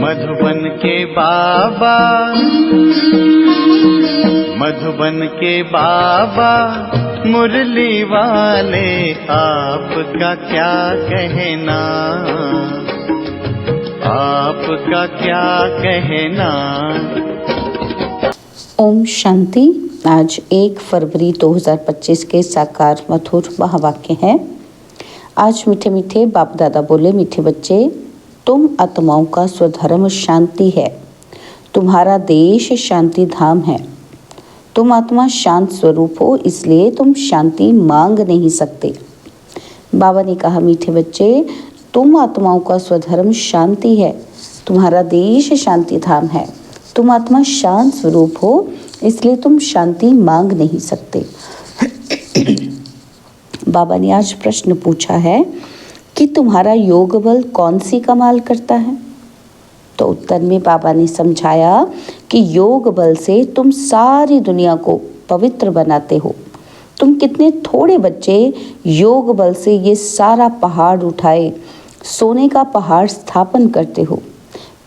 मधुबन के बाबा, मधुबन के बाबा मुरली वाले, आपका क्या कहना, आपका क्या कहना। ओम शांति। आज 1 फरवरी 2025 के साकार मधुर महावाक्य हैं। आज मीठे मीठे बाप दादा बोले, मीठे बच्चे, तुम आत्माओं का स्वधर्म शांति है। तुम्हारा देश शांति धाम है। तुम आत्मा शांत स्वरूप हो, इसलिए तुम शांति मांग नहीं सकते। बाबा ने कहा, मीठे बच्चे, तुम आत्माओं का स्वधर्म शांति है। तुम्हारा देश शांति धाम है। तुम आत्मा शांत स्वरूप हो, इसलिए तुम शांति मांग नहीं सकते। बाबा ने आज प्रश्न पूछा है कि तुम्हारा योग बल कौन सी कमाल करता है। तो उत्तर में बाबा ने समझाया कि योग बल से तुम सारी दुनिया को पवित्र बनाते हो। तुम कितने थोड़े बच्चे योग बल से ये सारा पहाड़ उठाए सोने का पहाड़ स्थापन करते हो।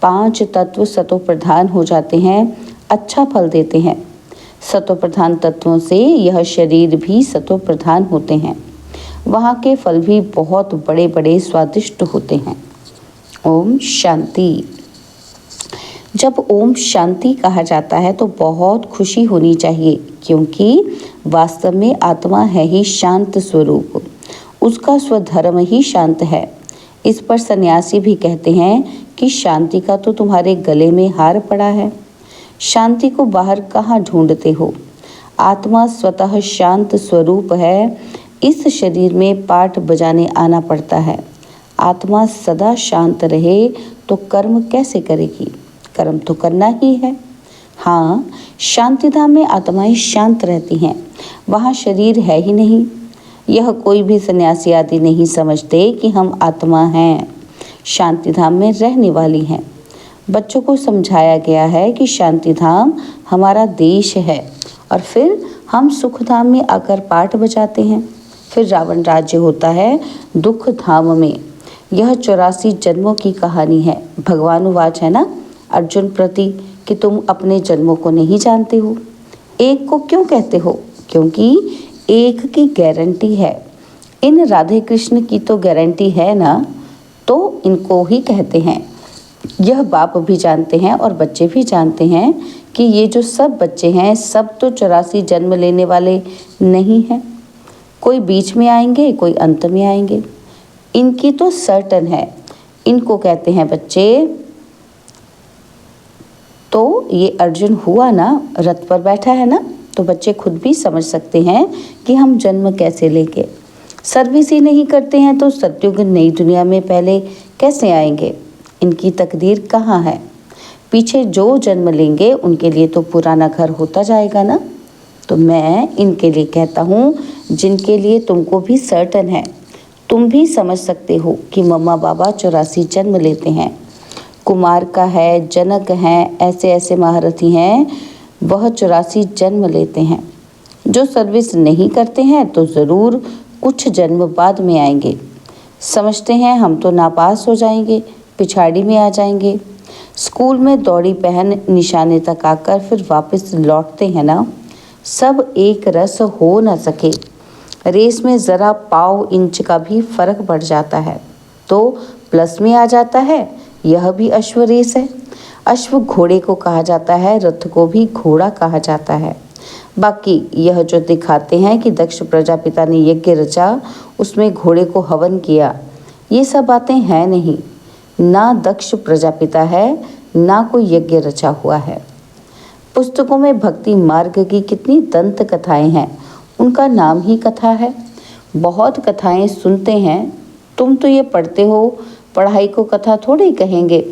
5 तत्व सतो प्रधान हो जाते हैं, अच्छा फल देते हैं। सतो प्रधान तत्वों से यह शरीर भी सतो प्रधान होते हैं। वहाँ के फल भी बहुत बड़े बड़े स्वादिष्ट होते हैं। ओम शांति। जब ओम शांति कहा जाता है तो बहुत खुशी होनी चाहिए, क्योंकि वास्तव में आत्मा है ही शांत स्वरूप। उसका स्वधर्म ही शांत है। इस पर सन्यासी भी कहते हैं कि शांति का तो तुम्हारे गले में हार पड़ा है। शांति को बाहर कहाँ ढूंढते हो। आत्मा स्वतः शांत स्वरूप है। इस शरीर में पाठ बजाने आना पड़ता है। आत्मा सदा शांत रहे तो कर्म कैसे करेगी। कर्म तो करना ही है। हाँ, शांतिधाम में आत्माएं शांत रहती हैं। वहाँ शरीर है ही नहीं। यह कोई भी सन्यासी आदि नहीं समझते कि हम आत्मा हैं, शांतिधाम में रहने वाली हैं। बच्चों को समझाया गया है कि शांतिधाम हमारा देश है, और फिर हम सुखधाम में आकर पाठ बजाते हैं। फिर रावण राज्य होता है दुख धाम में। यह 84 जन्मों की कहानी है। भगवान वाच है ना अर्जुन प्रति कि तुम अपने जन्मों को नहीं जानते हो। एक को क्यों कहते हो? क्योंकि एक की गारंटी है। इन राधे कृष्ण की तो गारंटी है ना, तो इनको ही कहते हैं। यह बाप भी जानते हैं और बच्चे भी जानते हैं कि ये जो सब बच्चे हैं सब तो 84 जन्म लेने वाले नहीं हैं। कोई बीच में आएंगे, कोई अंत में आएंगे। इनकी तो सर्टन है। इनको कहते हैं बच्चे। तो ये अर्जुन हुआ ना, रथ पर बैठा है ना, तो बच्चे खुद भी समझ सकते हैं कि हम जन्म कैसे लेंगे। सर्विस ही नहीं करते हैं तो सतयुग नई दुनिया में पहले कैसे आएंगे। इनकी तकदीर कहाँ है। पीछे जो जन्म लेंगे उनके लिए तो पुराना घर होता जाएगा ना। तो मैं इनके लिए कहता हूँ जिनके लिए तुमको भी सर्टन है। तुम भी समझ सकते हो कि मम्मा बाबा 84 जन्म लेते हैं। कुमार का है, जनक हैं, ऐसे ऐसे महारथी हैं, वह 84 जन्म लेते हैं। जो सर्विस नहीं करते हैं तो ज़रूर कुछ जन्म बाद में आएंगे। समझते हैं हम तो नापास हो जाएंगे, पिछाड़ी में आ जाएंगे। स्कूल में दौड़ी पहन निशाने तक आकर फिर वापस लौटते हैं ना। सब एक रस हो न सके। रेस में ज़रा पाव इंच का भी फर्क पड़ जाता है तो प्लस में आ जाता है। यह भी अश्व रेस है। अश्व घोड़े को कहा जाता है, रथ को भी घोड़ा कहा जाता है। बाकी यह जो दिखाते हैं कि दक्ष प्रजापिता ने यज्ञ रचा, उसमें घोड़े को हवन किया, ये सब बातें हैं नहीं। ना दक्ष प्रजापिता है, ना कोई यज्ञ रचा हुआ है। पुस्तकों में भक्ति मार्ग की कितनी दंत कथाएं हैं, उनका नाम ही कथा है। बहुत कथाएं सुनते हैं। तुम तो ये पढ़ते हो, पढ़ाई को कथा थोड़ी कहेंगे।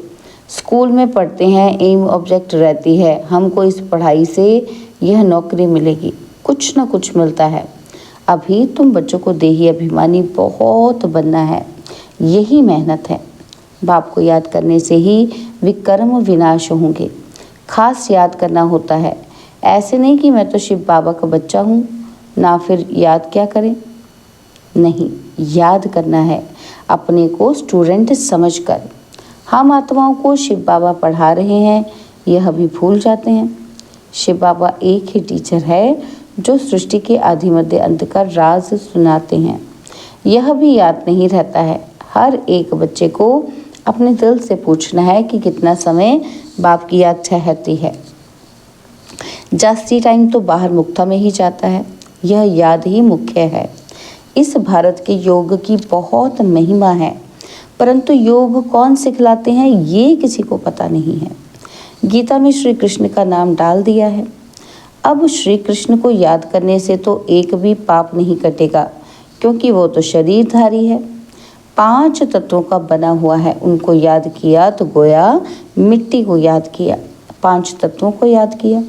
स्कूल में पढ़ते हैं, एम ऑब्जेक्ट रहती है, हमको इस पढ़ाई से यह नौकरी मिलेगी, कुछ ना कुछ मिलता है। अभी तुम बच्चों को देही अभिमानी बहुत बनना है, यही मेहनत है। बाप को याद करने से ही विकर्म विनाश होंगे। खास याद करना होता है। ऐसे नहीं कि मैं तो शिव बाबा का बच्चा हूँ, ना फिर याद क्या करें। नहीं, याद करना है अपने को स्टूडेंट समझकर। हम आत्माओं को शिव बाबा पढ़ा रहे हैं, यह भी भूल जाते हैं। शिव बाबा एक ही टीचर है जो सृष्टि के आदि मध्य अंत का राज सुनाते हैं, यह भी याद नहीं रहता है। हर एक बच्चे को अपने दिल से पूछना है कि कितना समय बाप की याद ठहरती है। जास्ती टाइम तो बाहर मुक्ता में ही जाता है, यह याद ही मुख्य है। इस भारत के योग की बहुत महिमा है, परंतु योग कौन सिखलाते हैं ये किसी को पता नहीं है। गीता में श्री कृष्ण का नाम डाल दिया है। अब श्री कृष्ण को याद करने से तो एक भी पाप नहीं कटेगा, क्योंकि वो तो शरीरधारी है, 5 तत्वों का बना हुआ है। उनको याद किया तो गोया मिट्टी को याद किया, 5 तत्वों को याद किया।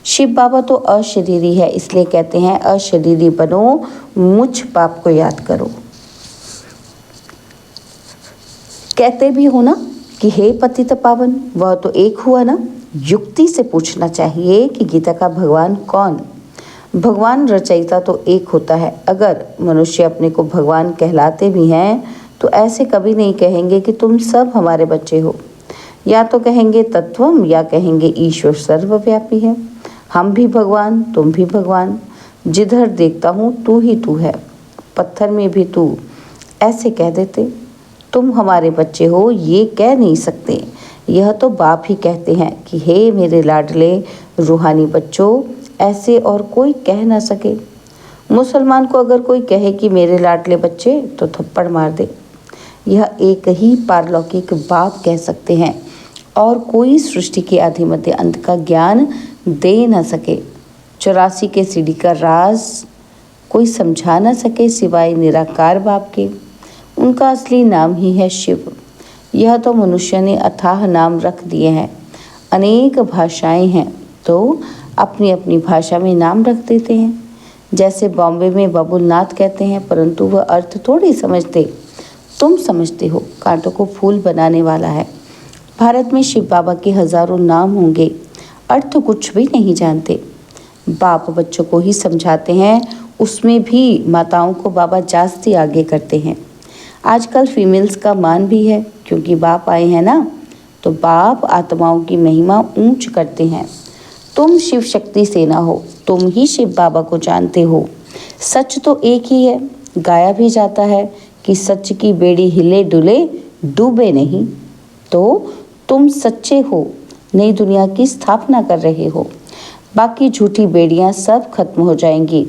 शिव बाबा तो अशरीरी है, इसलिए कहते हैं अशरीरी बनो, मुझ पाप को याद करो। कहते भी हो ना कि हे पतित पावन, वह तो एक हुआ ना। युक्ति से पूछना चाहिए कि गीता का भगवान कौन? भगवान रचयिता तो एक होता है। अगर मनुष्य अपने को भगवान कहलाते भी हैं तो ऐसे कभी नहीं कहेंगे कि तुम सब हमारे बच्चे हो, या तो कहेंगे तत्वम, या कहेंगे ईश्वर सर्वव्यापी है। हम भी भगवान, तुम भी भगवान, जिधर देखता हूँ तू ही तू है, पत्थर में भी तू, ऐसे कह देते। तुम हमारे बच्चे हो ये कह नहीं सकते, यह तो बाप ही कहते हैं कि हे मेरे लाडले रूहानी बच्चों, ऐसे और कोई कह ना सके। मुसलमान को अगर कोई कहे कि मेरे लाडले बच्चे, तो थप्पड़ मार दे। यह एक ही पारलौकिक बाप कह सकते हैं, और कोई सृष्टि के आदि मध्य अंत का ज्ञान दे न सके। 84 के सीढ़ी का राज कोई समझा न सके सिवाय निराकार बाप के। उनका असली नाम ही है शिव। यह तो मनुष्य ने अथाह नाम रख दिए हैं। अनेक भाषाएं हैं तो अपनी अपनी भाषा में नाम रख देते हैं। जैसे बॉम्बे में बबुलनाथ कहते हैं, परंतु वह अर्थ थोड़ी समझते। तुम समझते हो, कांटों को फूल बनाने वाला है। भारत में शिव बाबा के हजारों नाम होंगे, अर्थ कुछ भी नहीं जानते। बाप बच्चों को ही समझाते हैं, उसमें भी माताओं को बाबा जास्ती आगे करते हैं। आजकल फीमेल्स का मान भी है, क्योंकि बाप आए हैं ना, तो बाप आत्माओं की महिमा ऊंच करते हैं। तुम शिव शक्ति सेना हो, तुम ही शिव बाबा को जानते हो। सच तो एक ही है, गाया भी जाता है कि सच की बेड़ी हिले डुले डूबे नहीं। तो तुम सच्चे हो, नई दुनिया की स्थापना कर रहे हो। बाकी झूठी बेड़ियां सब खत्म हो जाएंगी।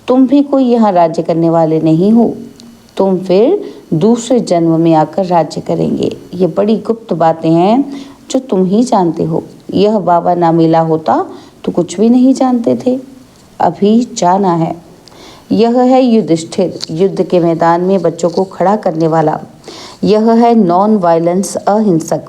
तुम भी कोई यहाँ राज्य करने वाले नहीं हो, तुम फिर दूसरे जन्म में आकर राज्य करेंगे। ये बड़ी गुप्त बातें हैं जो तुम ही जानते हो। यह बाबा ना मिला होता तो कुछ भी नहीं जानते थे, अभी जाना है। यह है युधिष्ठिर, युद्ध के मैदान में बच्चों को खड़ा करने वाला। यह है नॉन वायलेंस, अहिंसक।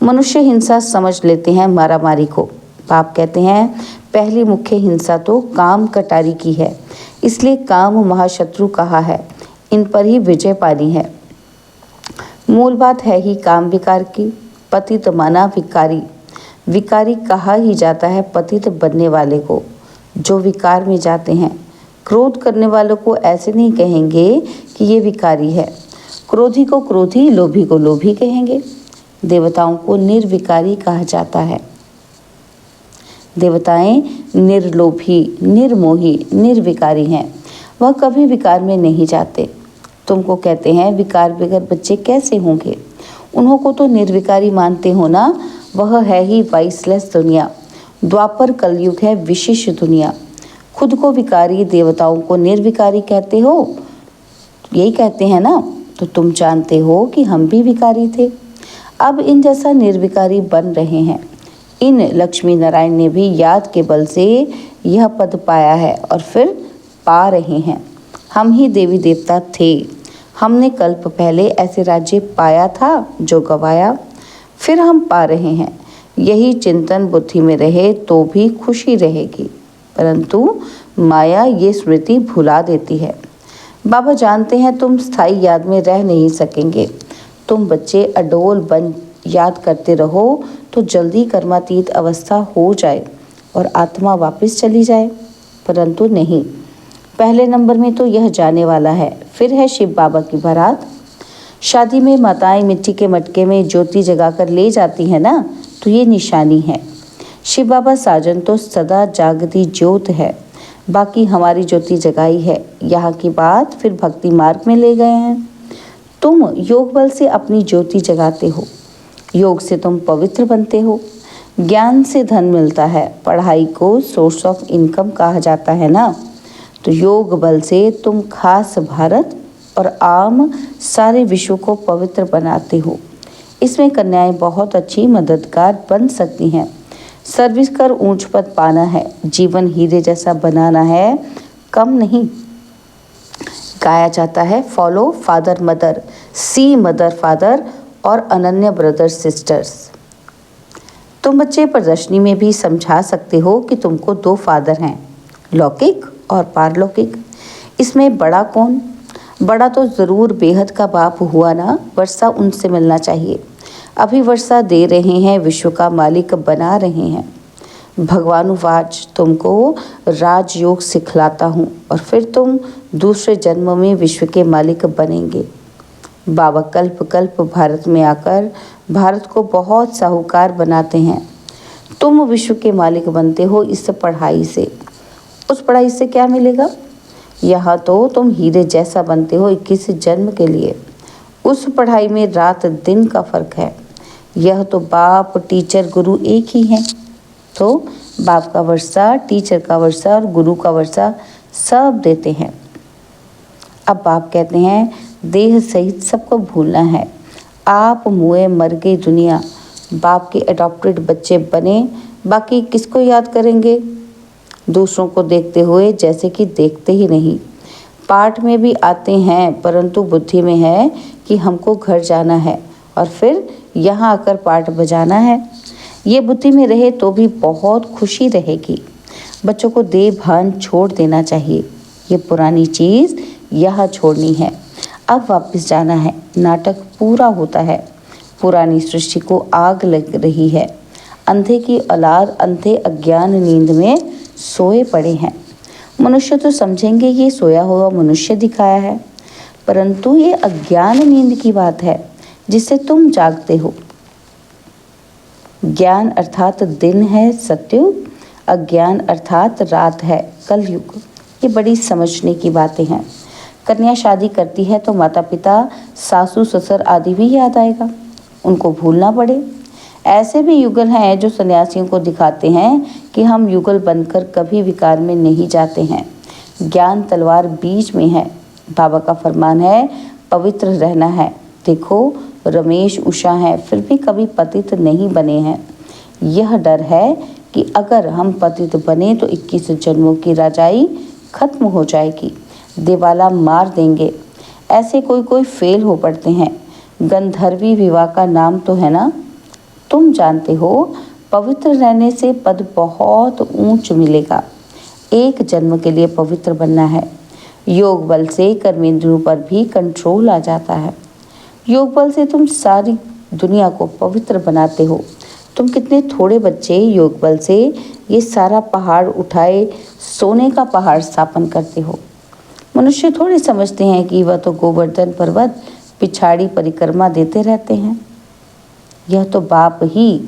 मनुष्य हिंसा समझ लेते हैं मारामारी को। बाप कहते हैं पहली मुख्य हिंसा तो काम कटारी की है, इसलिए काम महाशत्रु कहा है। इन पर ही विजय पानी है। मूल बात है ही काम विकार की। पतित माना विकारी, विकारी कहा ही जाता है पतित बनने वाले को, जो विकार में जाते हैं। क्रोध करने वालों को ऐसे नहीं कहेंगे कि ये विकारी है। क्रोधी को क्रोधी, लोभी को लोभी कहेंगे। देवताओं को निर्विकारी कहा जाता है। देवताएं निर्लोभी, निर्मोही, निर्विकारी हैं। वह कभी विकार में नहीं जाते। तुमको कहते हैं विकार बगैर बच्चे कैसे होंगे? उन्हों को तो निर्विकारी मानते हो ना। वह है ही वाइसलेस दुनिया। द्वापर कलयुग है विशिष्ट दुनिया। खुद को विकारी, देवताओं को निर्विकारी कहते हो, यही कहते हैं ना। तो तुम जानते हो कि हम भी विकारी थे, अब इन जैसा निर्विकारी बन रहे हैं। इन लक्ष्मी नारायण ने भी याद के बल से यह पद पाया है और फिर पा रहे हैं। हम ही देवी देवता थे, हमने कल्प पहले ऐसे राज्य पाया था जो गवाया, फिर हम पा रहे हैं। यही चिंतन बुद्धि में रहे तो भी खुशी रहेगी, परंतु माया ये स्मृति भुला देती है। बाबा जानते हैं तुम स्थायी याद में रह नहीं सकेंगे। तुम बच्चे अडोल बन याद करते रहो तो जल्दी कर्मातीत अवस्था हो जाए और आत्मा वापस चली जाए, परंतु नहीं। पहले नंबर में तो यह जाने वाला है, फिर है शिव बाबा की बारात। शादी में माताएं मिट्टी के मटके में ज्योति जगाकर ले जाती हैं ना, तो ये निशानी है। शिव बाबा साजन तो सदा जागती ज्योत है, बाकी हमारी ज्योति जगाई है। यहाँ की बात फिर भक्ति मार्ग में ले गए हैं। तुम योग बल से अपनी ज्योति जगाते हो, योग से तुम पवित्र बनते हो, ज्ञान से धन मिलता है। पढ़ाई को सोर्स ऑफ इनकम कहा जाता है ना, तो योग बल से तुम खास भारत और आम सारे विश्व को पवित्र बनाते हो। इसमें कन्याएं बहुत अच्छी मददगार बन सकती हैं। सर्विस कर ऊंच पद पाना है, जीवन हीरे जैसा बनाना है, कम नहीं। गाया जाता है फॉलो फादर मदर, सी मदर फादर और अनन्य ब्रदर सिस्टर्स। तुम बच्चे प्रदर्शनी में भी समझा सकते हो कि तुमको 2 फादर हैं, लौकिक और पारलौकिक। इसमें बड़ा कौन? बड़ा तो ज़रूर बेहद का बाप हुआ ना, वर्षा उनसे मिलना चाहिए। अभी वर्षा दे रहे हैं, विश्व का मालिक बना रहे हैं। भगवानुवाच, तुमको राजयोग सिखलाता हूँ और फिर तुम दूसरे जन्म में विश्व के मालिक बनेंगे। बाबा कल्प कल्प भारत में आकर भारत को बहुत साहूकार बनाते हैं। तुम विश्व के मालिक बनते हो इस पढ़ाई से। उस पढ़ाई से क्या मिलेगा? यहाँ तो तुम हीरे जैसा बनते हो 21 जन्म के लिए। उस पढ़ाई में रात दिन का फर्क है। यह तो बाप टीचर गुरु एक ही हैं। तो बाप का वर्षा, टीचर का वर्षा और गुरु का वर्षा सब देते हैं। अब बाप कहते हैं देह सहित सबको भूलना है। आप मुए मर गई दुनिया, बाप के अडॉप्टेड बच्चे बने, बाकी किसको याद करेंगे? दूसरों को देखते हुए जैसे कि देखते ही नहीं। पाठ में भी आते हैं, परंतु बुद्धि में है कि हमको घर जाना है और फिर यहाँ आकर पाठ बजाना है। ये बुद्धि में रहे तो भी बहुत खुशी रहेगी। बच्चों को देह भान छोड़ देना चाहिए। ये पुरानी चीज़ यहाँ छोड़नी है, अब वापस जाना है। नाटक पूरा होता है। पुरानी सृष्टि को आग लग रही है। अंधे की औलाद अंधे अज्ञान नींद में सोए पड़े हैं। मनुष्य तो समझेंगे ये सोया हुआ मनुष्य दिखाया है, परंतु ये अज्ञान नींद की बात है जिससे तुम जागते हो। ज्ञान अर्थात दिन है सतयुग, अज्ञान अर्थात रात है कलयुग। ये बड़ी समझने की बातें हैं। कन्या शादी करती है तो माता पिता, सासू ससुर आदि भी याद आएगा, उनको भूलना पड़े। ऐसे भी युगल हैं जो सन्यासियों को दिखाते हैं कि हम युगल बनकर कभी विकार में नहीं जाते हैं। ज्ञान तलवार बीच में है। बाबा का फरमान है पवित्र रहना है। देखो रमेश उषा हैं, फिर भी कभी पतित नहीं बने हैं। यह डर है कि अगर हम पतित बने तो 21 जन्मों की राजाई खत्म हो जाएगी, देवाला मार देंगे। ऐसे कोई फेल हो पड़ते हैं। गंधर्वी विवाह का नाम तो है ना, तुम जानते हो। पवित्र रहने से पद बहुत ऊंच मिलेगा। 1 जन्म के लिए पवित्र बनना है। योग बल से कर्मेंद्रियों पर भी कंट्रोल आ जाता है। योग बल से तुम सारी दुनिया को पवित्र बनाते हो। तुम कितने थोड़े बच्चे योग बल से ये सारा पहाड़ उठाए सोने का पहाड़ स्थापन करते हो। मनुष्य थोड़े समझते हैं कि वह तो गोवर्धन पर्वत पिछाड़ी परिक्रमा देते रहते हैं। यह तो बाप ही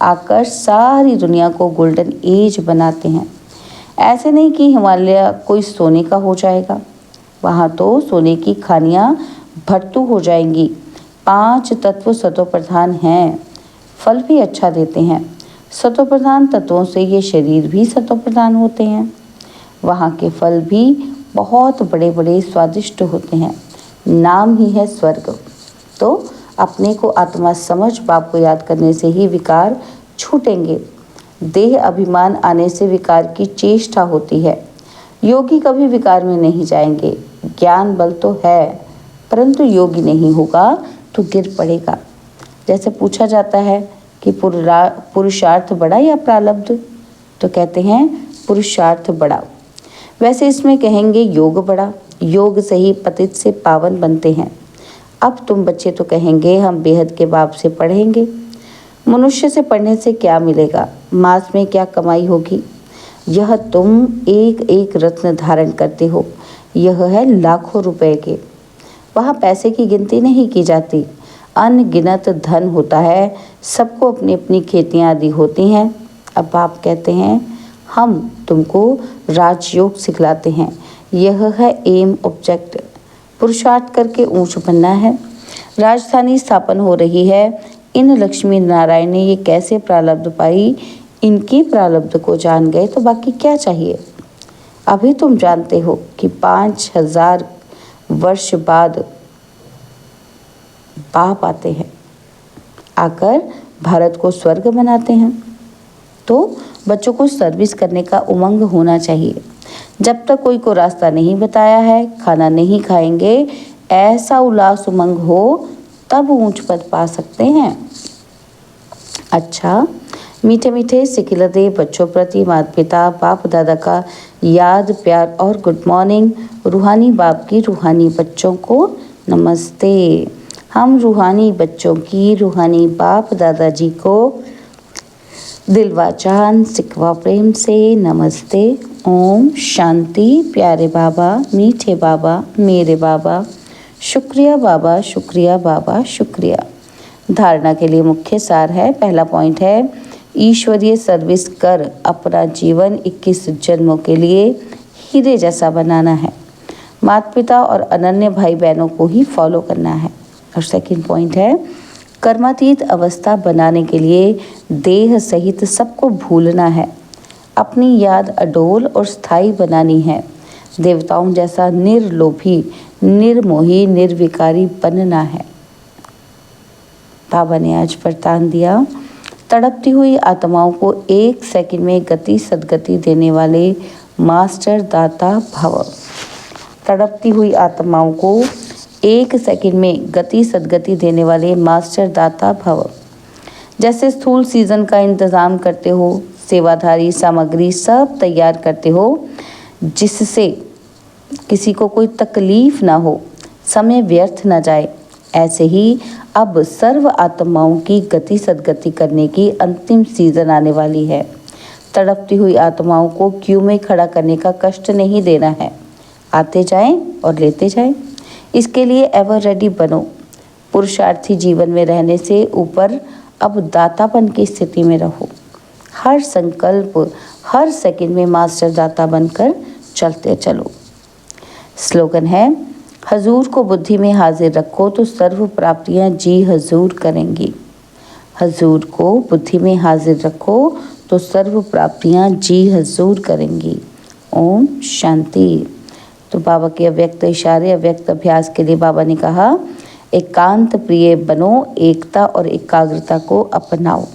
आकर सारी दुनिया को गोल्डन एज बनाते हैं। ऐसे नहीं कि हिमालय कोई सोने का हो जाएगा, वहाँ तो सोने की खानियाँ भरतू हो जाएंगी। 5 तत्व सतो प्रधान हैं, फल भी अच्छा देते हैं। सतो प्रधान तत्वों से ये शरीर भी सतो प्रधान होते हैं। वहाँ के फल भी बहुत बड़े बड़े स्वादिष्ट होते हैं। नाम ही है स्वर्ग। तो अपने को आत्मा समझ बाप को याद करने से ही विकार छूटेंगे। देह अभिमान आने से विकार की चेष्टा होती है। योगी कभी विकार में नहीं जाएंगे। ज्ञान बल तो है, परंतु योगी नहीं होगा तो गिर पड़ेगा। जैसे पूछा जाता है कि पुरुषार्थ बड़ा या प्रारब्ध, तो कहते हैं पुरुषार्थ बड़ा। वैसे इसमें कहेंगे योग बड़ा। योग से ही पतित से पावन बनते हैं। अब तुम बच्चे तो कहेंगे हम बेहद के बाप से पढ़ेंगे। मनुष्य से पढ़ने से क्या मिलेगा? मास में क्या कमाई होगी? यह तुम एक एक रत्न धारण करते हो, यह है लाखों रुपए के। वहाँ पैसे की गिनती नहीं की जाती, अनगिनत धन होता है, सबको अपनी अपनी खेतियाँ आदि होती हैं। अब बाप कहते हैं हम तुमको राजयोग सिखलाते हैं, यह है एम ऑब्जेक्ट, पुरुषार्थ करके ऊंच बनना है। राजधानी स्थापन हो रही है, इन लक्ष्मी नारायण ने ये कैसे प्रारब्ध पाई, इनकी प्रारब्ध को जान गए तो बाकी क्या चाहिए। अभी तुम जानते हो कि 5000 वर्ष बाद बाप आते हैं, आकर भारत को स्वर्ग बनाते हैं। तो बच्चों को सर्विस करने का उमंग होना चाहिए। जब तक कोई को रास्ता नहीं बताया है, खाना नहीं खाएंगे, ऐसा उल्लास उमंग हो तब ऊंच पद पा सकते हैं। अच्छा, मीठे मीठे सिखिलते बच्चों प्रति माता पिता बाप दादा का याद प्यार और गुड मॉर्निंग। रूहानी बाप की रूहानी बच्चों को नमस्ते। हम रूहानी बच्चों की रूहानी बाप दादाजी को दिलवा चांद सिकवा प्रेम से नमस्ते। ओम शांति। प्यारे बाबा, मीठे बाबा, मेरे बाबा, शुक्रिया बाबा, शुक्रिया बाबा, शुक्रिया। धारणा के लिए मुख्य सार है, पहला पॉइंट है ईश्वरीय सर्विस कर अपना जीवन 21 जन्मों के लिए हीरे जैसा बनाना है। माता पिता और अनन्य भाई बहनों को ही फॉलो करना है। और सेकंड पॉइंट है कर्मातीत अवस्था बनाने के लिए देह सहित सबको भूलना है, अपनी याद अडोल और स्थायी बनानी है। देवताओं जैसा निर्लोभी, निर्मोही, निर्विकारी बनना है। बाबा ने आज वरदान दिया, तड़पती हुई आत्माओं को 1 सेकंड में गति सद्गति देने वाले मास्टर दाता भव। तड़पती हुई आत्माओं को 1 सेकंड में गति सद्गति देने वाले मास्टर दाता भव। जैसे स्थूल सीजन का इंतज़ाम करते हो, सेवाधारी सामग्री सब तैयार करते हो जिससे किसी को कोई तकलीफ ना हो, समय व्यर्थ ना जाए, ऐसे ही अब सर्व आत्माओं की गति सद्गति करने की अंतिम सीजन आने वाली है। तड़पती हुई आत्माओं को क्यू में खड़ा करने का कष्ट नहीं देना है, आते जाएं और लेते जाएं। इसके लिए एवर रेडी बनो। पुरुषार्थी जीवन में रहने से ऊपर अब दातापन की स्थिति में रहो। हर संकल्प, हर सेकंड में मास्टर दाता बनकर चलते चलो। स्लोगन है, हजूर को बुद्धि में हाजिर रखो तो सर्व प्राप्तियां जी हजूर करेंगी। हजूर को बुद्धि में हाजिर रखो तो सर्व प्राप्तियां जी हजूर करेंगी। ओम शांति। तो बाबा के अव्यक्त इशारे, अव्यक्त अभ्यास के लिए बाबा ने कहा, एकांत प्रिय बनो, एकता और एकाग्रता को अपनाओ।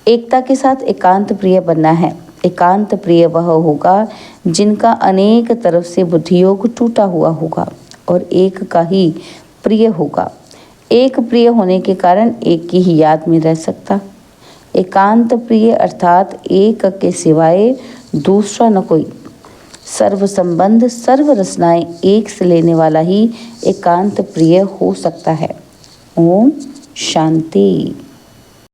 एकता के साथ एकांत प्रिय बनना है। एकांत प्रिय वह होगा जिनका अनेक तरफ से बुद्धियोग टूटा हुआ होगा और एक का ही प्रिय होगा। एक प्रिय होने के कारण एक की ही याद में रह सकता। एकांत प्रिय अर्थात एक के सिवाय दूसरा न कोई। सर्व संबंध, सर्व रचनाएं एक से लेने वाला ही एकांत प्रिय हो सकता है। ओम शांति।